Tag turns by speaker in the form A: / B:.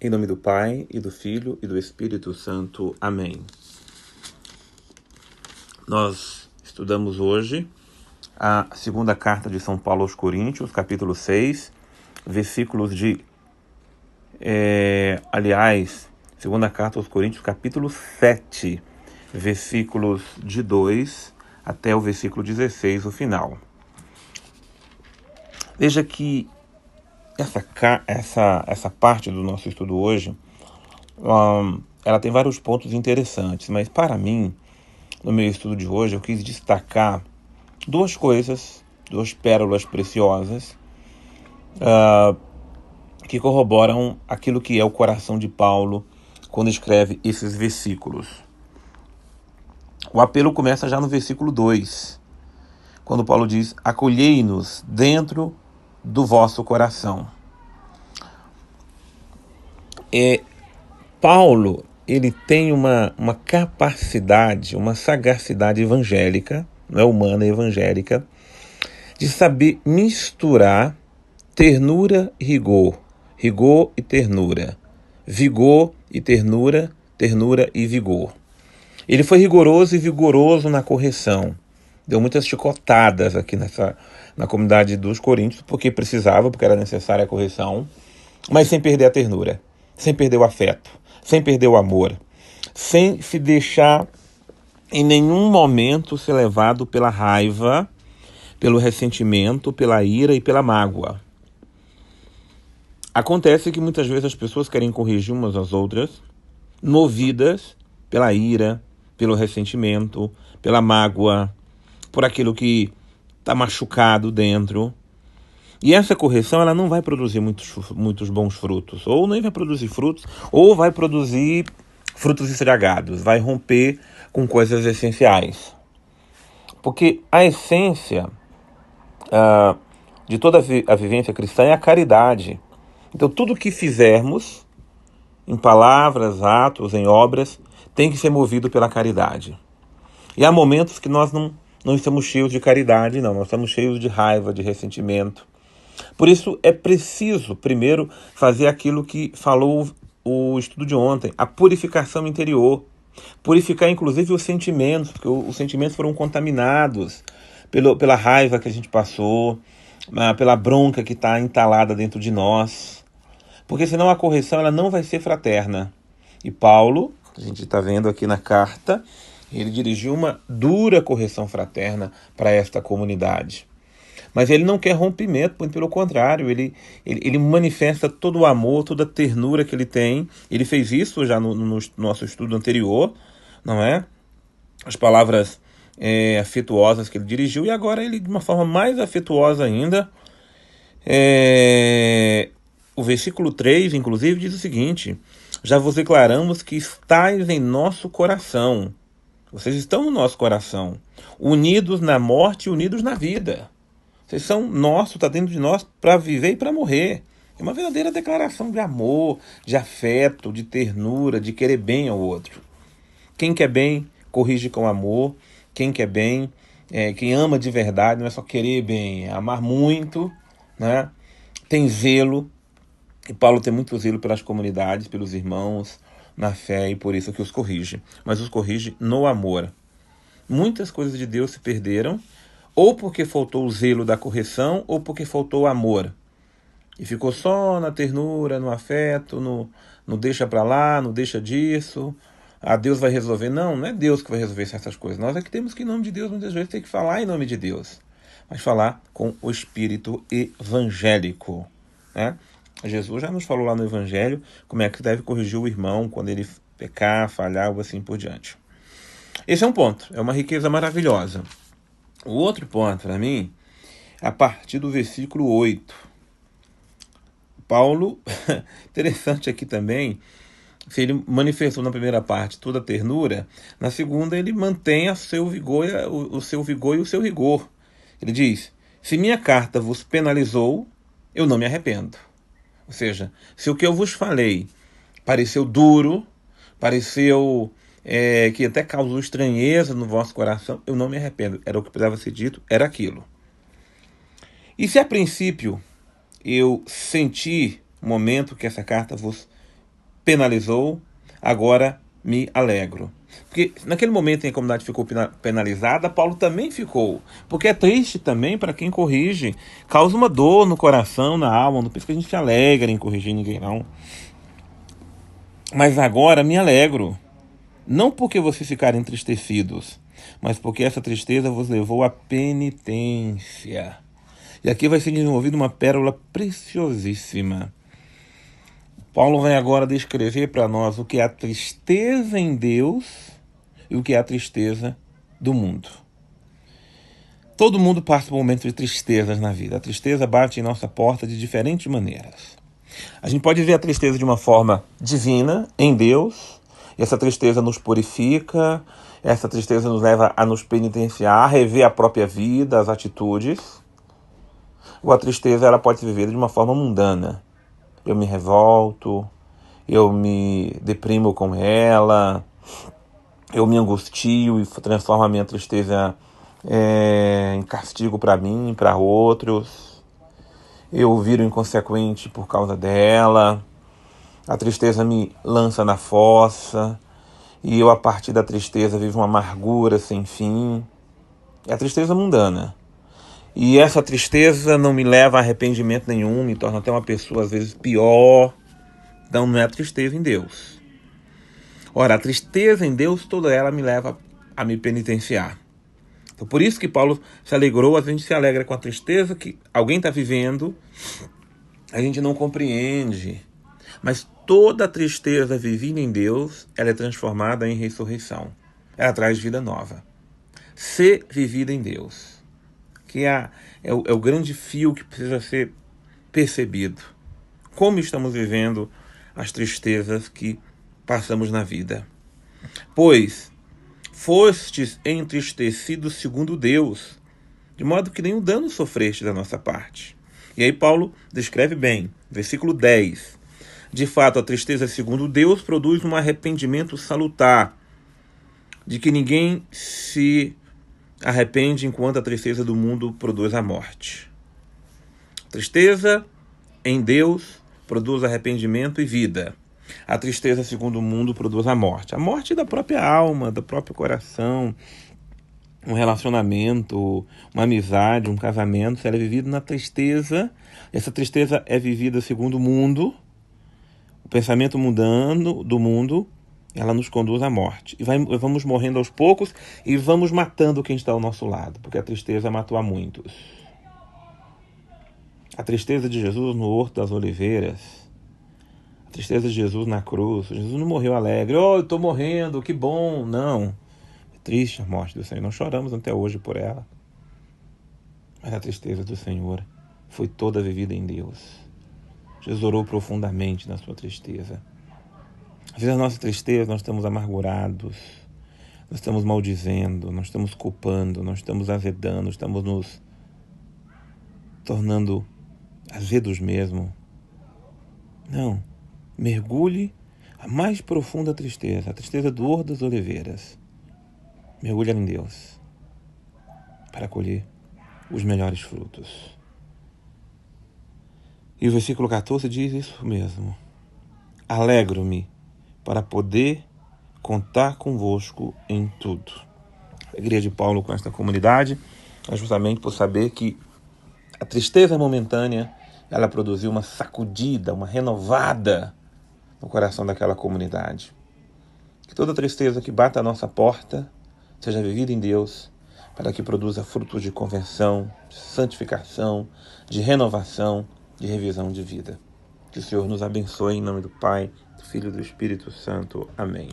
A: Em nome do Pai, e do Filho, e do Espírito Santo. Amém. Nós estudamos hoje a segunda carta de São Paulo aos Coríntios, capítulo 6, versículos de... segunda carta aos Coríntios, capítulo 7, versículos de 2 até o versículo 16, o final. Veja que essa parte do nosso estudo hoje, ela tem vários pontos interessantes, mas para mim, no meu estudo de hoje, eu quis destacar duas coisas, duas pérolas preciosas, que corroboram aquilo que é o coração de Paulo quando escreve esses versículos. O apelo começa já no versículo 2, quando Paulo diz: acolhei-nos dentro do vosso coração. Paulo, ele tem uma capacidade, uma sagacidade evangélica, não é humana, é evangélica, de saber misturar ternura e rigor, rigor e ternura, vigor e ternura, ternura e vigor. Ele foi rigoroso e vigoroso na correção. Deu muitas chicotadas aqui na comunidade dos Coríntios, porque precisava, porque era necessária a correção, mas sem perder a ternura, sem perder o afeto, sem perder o amor, sem se deixar em nenhum momento ser levado pela raiva, pelo ressentimento, pela ira e pela mágoa. Acontece que muitas vezes as pessoas querem corrigir umas às outras, movidas pela ira, pelo ressentimento, pela mágoa, por aquilo que está machucado dentro. E essa correção, ela não vai produzir muitos bons frutos, ou nem vai produzir frutos, ou vai produzir frutos estragados, vai romper com coisas essenciais. Porque a essência de toda a vivência cristã é a caridade. Então tudo que fizermos, em palavras, atos, em obras, tem que ser movido pela caridade. E há momentos que nós não estamos cheios de caridade, não, nós estamos cheios de raiva, de ressentimento. Por isso é preciso, primeiro, fazer aquilo que falou o estudo de ontem, a purificação interior. Purificar, inclusive, os sentimentos, porque os sentimentos foram contaminados pela raiva que a gente passou, pela bronca que está entalada dentro de nós. Porque senão a correção ela não vai ser fraterna. E Paulo, a gente está vendo aqui na carta, ele dirigiu uma dura correção fraterna para esta comunidade. Mas ele não quer rompimento, muito pelo contrário, ele manifesta todo o amor, toda a ternura que ele tem. Ele fez isso já no nosso estudo anterior, não é? As palavras afetuosas que ele dirigiu, e agora ele, de uma forma mais afetuosa ainda, o versículo 3, inclusive, diz o seguinte: já vos declaramos que estáis em nosso coração. Vocês estão no nosso coração, unidos na morte e unidos na vida. Vocês são nossos, está dentro de nós para viver e para morrer. É uma verdadeira declaração de amor, de afeto, de ternura, de querer bem ao outro. Quem quer bem, corrige com amor. Quem quer bem, quem ama de verdade, não é só querer bem, é amar muito, né? Tem zelo. E Paulo tem muito zelo pelas comunidades, pelos irmãos, na fé, e por isso que os corrige. Mas os corrige no amor. Muitas coisas de Deus se perderam, ou porque faltou o zelo da correção, ou porque faltou o amor. E ficou só na ternura, no afeto, no deixa pra lá, no deixa disso. Deus vai resolver. Não é Deus que vai resolver essas coisas. Nós é que temos que, em nome de Deus, muitas vezes tem que falar em nome de Deus. Mas falar com o espírito evangélico, né? Jesus já nos falou lá no Evangelho como é que deve corrigir o irmão quando ele pecar, falhar, algo assim por diante. Esse é um ponto, é uma riqueza maravilhosa. O outro ponto, para mim, é a partir do versículo 8. Paulo, interessante aqui também, se ele manifestou na primeira parte toda a ternura, na segunda ele mantém o seu vigor e o seu rigor. Ele diz: se minha carta vos penalizou, eu não me arrependo. Ou seja, se o que eu vos falei pareceu duro, pareceu que até causou estranheza no vosso coração, eu não me arrependo. Era o que precisava ser dito, era aquilo. E se a princípio eu senti o momento que essa carta vos penalizou, agora me alegro. Porque naquele momento em que a comunidade ficou penalizada, Paulo também ficou. Porque é triste também para quem corrige. Causa uma dor no coração, na alma. Não pensa que a gente se alegra em corrigir ninguém, não. Mas agora me alegro. Não porque vocês ficarem entristecidos, mas porque essa tristeza vos levou à penitência. E aqui vai ser desenvolvida uma pérola preciosíssima. Paulo vai agora descrever para nós o que é a tristeza em Deus e o que é a tristeza do mundo. Todo mundo passa por momentos de tristezas na vida. A tristeza bate em nossa porta de diferentes maneiras. A gente pode ver a tristeza de uma forma divina, em Deus, e essa tristeza nos purifica, essa tristeza nos leva a nos penitenciar, a rever a própria vida, as atitudes. Ou a tristeza ela pode ser vivida de uma forma mundana. Eu me revolto, eu me deprimo com ela, eu me angustio e transformo a minha tristeza em castigo para mim, para outros. Eu viro inconsequente por causa dela. A tristeza me lança na fossa e eu, a partir da tristeza, vivo uma amargura sem fim. É a tristeza mundana. E essa tristeza não me leva a arrependimento nenhum, me torna até uma pessoa às vezes pior. Então não é a tristeza em Deus. Ora, a tristeza em Deus, toda ela me leva a me penitenciar. Então, por isso que Paulo se alegrou, a gente se alegra com a tristeza que alguém está vivendo, a gente não compreende. Mas toda a tristeza vivida em Deus, ela é transformada em ressurreição. Ela traz vida nova. Ser vivida em Deus. Que é o grande fio que precisa ser percebido. Como estamos vivendo as tristezas que passamos na vida. Pois fostes entristecidos segundo Deus, de modo que nenhum dano sofreste da nossa parte. E aí Paulo descreve bem, versículo 10. De fato, a tristeza segundo Deus produz um arrependimento salutar, de que ninguém se arrepende enquanto a tristeza do mundo produz a morte. Tristeza em Deus produz arrependimento e vida. A tristeza segundo o mundo produz a morte da própria alma, do próprio coração. Um relacionamento, uma amizade, um casamento, se ela é vivida na tristeza, essa tristeza é vivida segundo o mundo, o pensamento mundano do mundo, ela nos conduz à morte. E vamos morrendo aos poucos e vamos matando quem está ao nosso lado, porque a tristeza matou a muitos. A tristeza de Jesus no Horto das Oliveiras, a tristeza de Jesus na cruz. Jesus não morreu alegre, eu estou morrendo, que bom. Não, é triste a morte do Senhor, nós choramos até hoje por ela. Mas a tristeza do Senhor foi toda vivida em Deus. Jesus orou profundamente na sua tristeza. Às vezes a nossa tristeza, nós estamos amargurados, nós estamos maldizendo, nós estamos culpando, nós estamos azedando, estamos nos tornando azedos mesmo. Não, mergulhe a mais profunda tristeza, a tristeza do Horto das Oliveiras. Mergulhe em Deus para colher os melhores frutos. E o versículo 14 diz isso mesmo. Alegro-me para poder contar convosco em tudo. A alegria de Paulo com esta comunidade é justamente por saber que a tristeza momentânea, ela produziu uma sacudida, uma renovada no coração daquela comunidade. Que toda tristeza que bata à nossa porta seja vivida em Deus, para que produza frutos de conversão, de santificação, de renovação, de revisão de vida. Que o Senhor nos abençoe em nome do Pai, do Filho e do Espírito Santo. Amém.